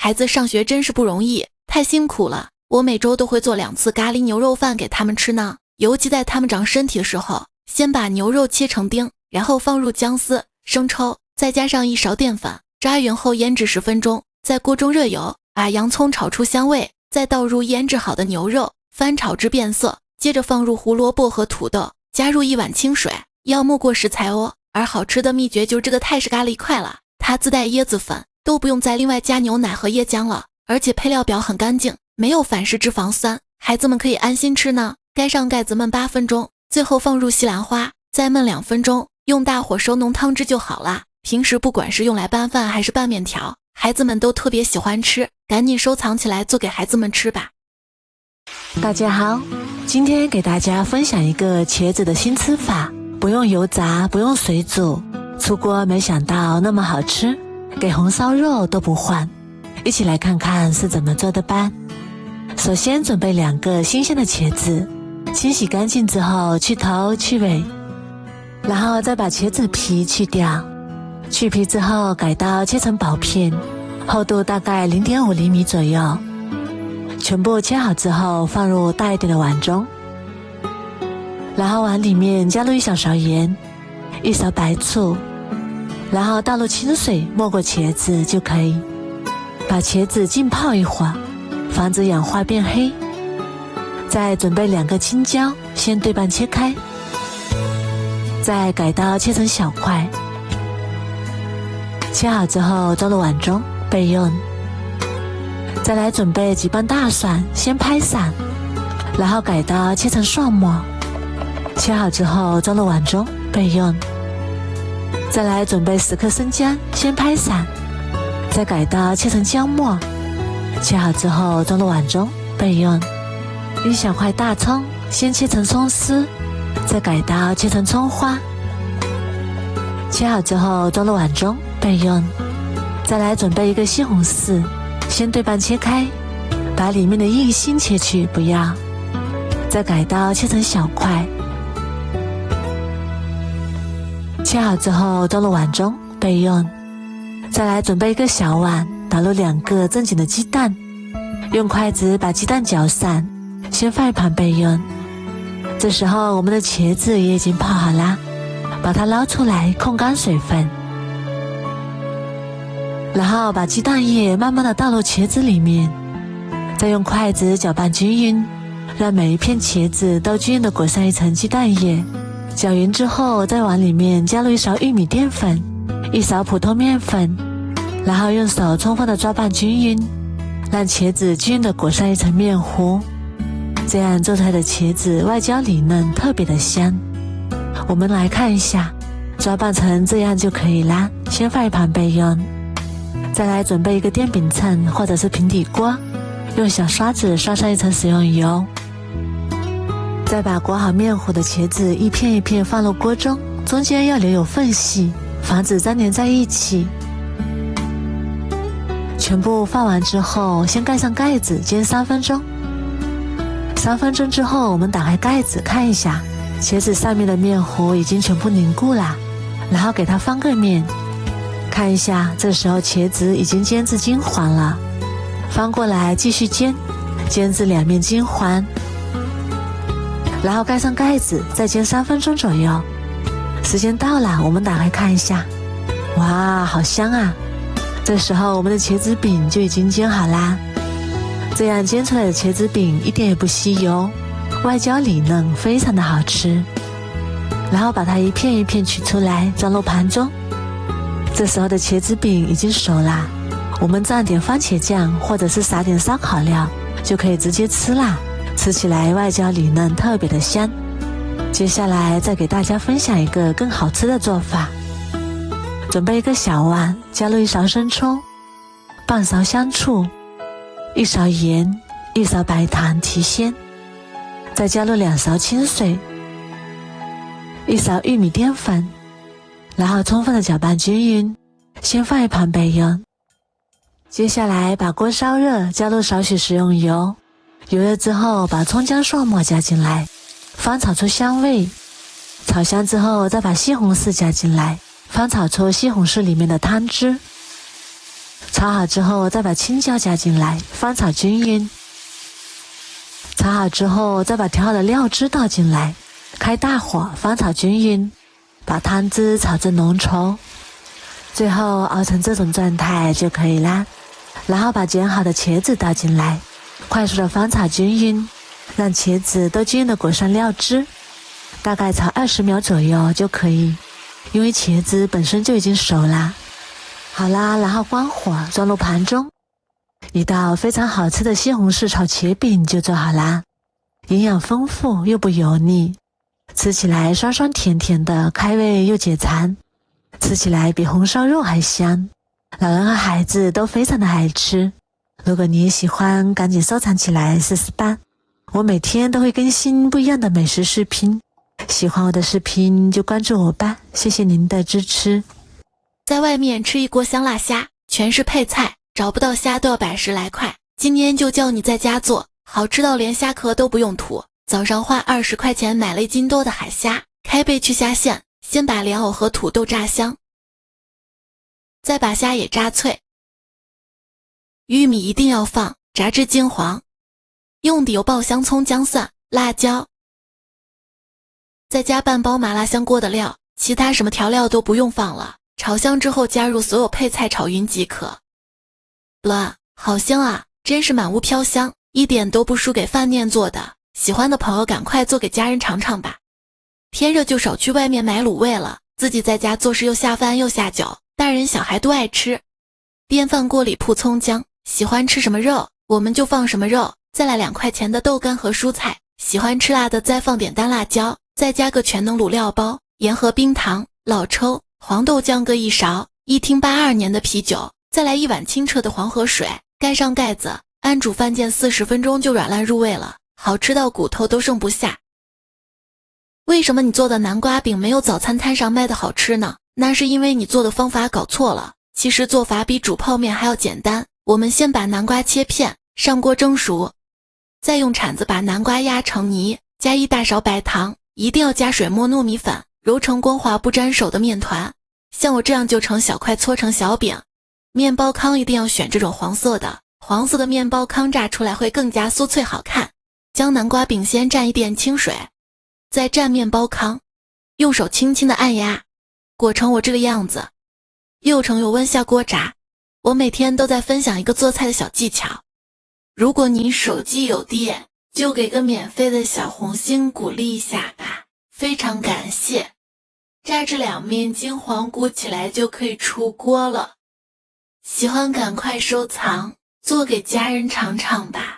孩子上学真是不容易，太辛苦了。我每周都会做2次咖喱牛肉饭给他们吃呢，尤其在他们长身体的时候，先把牛肉切成丁，然后放入姜丝、生抽，再加上1勺淀粉，抓匀后腌制10分钟，在锅中热油，把洋葱炒出香味，再倒入腌制好的牛肉，翻炒至变色，接着放入胡萝卜和土豆，加入1碗清水，要没过食材哦。而好吃的秘诀就是这个泰式咖喱块了，它自带椰子粉，都不用再另外加牛奶和椰浆了，而且配料表很干净，没有反式脂肪酸，孩子们可以安心吃呢。盖上盖子焖8分钟，最后放入西兰花，再焖2分钟，用大火收浓汤汁就好啦。平时不管是用来拌饭还是拌面条，孩子们都特别喜欢吃，赶紧收藏起来做给孩子们吃吧。大家好，今天给大家分享一个茄子的新吃法，不用油炸，不用水煮，出锅没想到那么好吃，给红烧肉都不换。一起来看看是怎么做的吧。首先准备2个新鲜的茄子，清洗干净之后去头去尾，然后再把茄子皮去掉，去皮之后改刀切成薄片，厚度大概 0.5 厘米左右，全部切好之后放入大一点的碗中，然后碗里面加入1小勺盐，1勺白醋，然后倒入清水没过茄子就可以。把茄子浸泡一会儿，防止氧化变黑。再准备2个青椒，先对半切开，再改刀切成小块，切好之后装入碗中备用。再来准备几瓣大蒜，先拍散，然后改刀切成蒜末，切好之后装入碗中备用。再来准备10颗生姜，先拍散，再改刀切成姜末，切好之后装入碗中备用。1小块大葱，先切成葱丝，再改刀切成葱花，切好之后装入碗中备用。再来准备1个西红柿，先对半切开，把里面的硬心切去，不要，再改刀切成小块，切好之后装入碗中备用。再来准备1个小碗，打入2个正经的鸡蛋，用筷子把鸡蛋搅散，先放一旁备用。这时候我们的茄子也已经泡好啦，把它捞出来控干水分，然后把鸡蛋液慢慢的倒入茄子里面，再用筷子搅拌均匀，让每一片茄子都均匀的裹上一层鸡蛋液。搅匀之后，在碗里面加入1勺玉米淀粉，1勺普通面粉，然后用手充分的抓拌均匀，让茄子均匀的裹上一层面糊，这样做出来的茄子外焦里嫩，特别的香。我们来看一下，抓拌成这样就可以啦，先放一旁备用。再来准备1个电饼秤或者是平底锅，用小刷子刷上一层食用油，再把裹好面糊的茄子一片一片放入锅中，中间要留有缝隙，防止粘连在一起。全部放完之后，先盖上盖子煎3分钟。3分钟之后，我们打开盖子看一下，茄子上面的面糊已经全部凝固啦，然后给它翻个面，看一下，这时候茄子已经煎至金黄了，翻过来继续煎，煎至2面金黄，然后盖上盖子再煎3分钟左右。时间到了，我们打开看一下，哇，好香啊！这时候我们的茄子饼就已经煎好啦，这样煎出来的茄子饼一点也不吸油，外焦里嫩，非常的好吃。然后把它一片一片取出来，装入盘中。这时候的茄子饼已经熟啦，我们蘸点番茄酱或者是撒点烧烤料，就可以直接吃啦，吃起来外焦里嫩，特别的香。接下来再给大家分享一个更好吃的做法。准备1个小碗，加入1勺生抽，半勺香醋，1勺盐，1勺白糖提鲜，再加入2勺清水，1勺玉米淀粉，然后充分的搅拌均匀，先放一旁备用。接下来把锅烧热，加入少许食用油，油热之后把葱姜蒜末加进来，翻炒出香味。炒香之后再把西红柿加进来，翻炒出西红柿里面的汤汁。炒好之后再把青椒加进来，翻炒均匀。炒好之后再把调好的料汁倒进来，开大火翻炒均匀，把汤汁炒至浓稠，最后熬成这种状态就可以啦。然后把煎好的茄子倒进来，快速的翻炒均匀，让茄子都均匀的裹上料汁，大概炒20秒左右就可以，因为茄子本身就已经熟啦。好啦，然后关火装入盘中，一道非常好吃的西红柿炒茄饼就做好啦，营养丰富又不油腻，吃起来酸酸甜甜的，开胃又解馋，吃起来比红烧肉还香，老人和孩子都非常的爱吃。如果你也喜欢，赶紧收藏起来试试吧。我每天都会更新不一样的美食视频，喜欢我的视频就关注我吧，谢谢您的支持。在外面吃一锅香辣虾，全是配菜，找不到虾都要110来块。今天就教你在家做，好吃到连虾壳都不用吐。早上花20块钱买了1斤多的海虾，开背去虾线，先把莲藕和土豆炸香，再把虾也炸脆。玉米一定要放，炸至金黄。用的有爆香葱、姜蒜、辣椒。再加半包麻辣香锅的料，其他什么调料都不用放了。炒香之后加入所有配菜炒匀即可。哇，好香啊，真是满屋飘香，一点都不输给饭店做的。喜欢的朋友赶快做给家人尝尝吧。天热就少去外面买卤味了，自己在家做事又下饭又下酒，大人小孩都爱吃。电饭锅里铺葱姜，喜欢吃什么肉我们就放什么肉，再来2块钱的豆干和蔬菜，喜欢吃辣的再放点干辣椒，再加个全能卤料包，盐和冰糖、老抽、黄豆酱各1勺，一听82年的啤酒，再来1碗清澈的黄河水，盖上盖子，按煮饭键40分钟就软烂入味了，好吃到骨头都剩不下。为什么你做的南瓜饼没有早餐摊上卖的好吃呢？那是因为你做的方法搞错了。其实做法比煮泡面还要简单，我们先把南瓜切片，上锅蒸熟，再用铲子把南瓜压成泥，加1大勺白糖，一定要加水磨糯米粉，揉成光滑不沾手的面团。像我这样就成小块搓成小饼。面包糠一定要选这种黄色的，黄色的面包糠炸出来会更加酥脆好看。将南瓜饼先蘸一点清水，再蘸面包糠，用手轻轻的按压，裹成我这个样子。6成油温下锅炸。我每天都在分享一个做菜的小技巧，如果你手机有电，就给个免费的小红心鼓励一下吧，非常感谢。炸至2面金黄鼓起来就可以出锅了。喜欢赶快收藏，做给家人尝尝吧。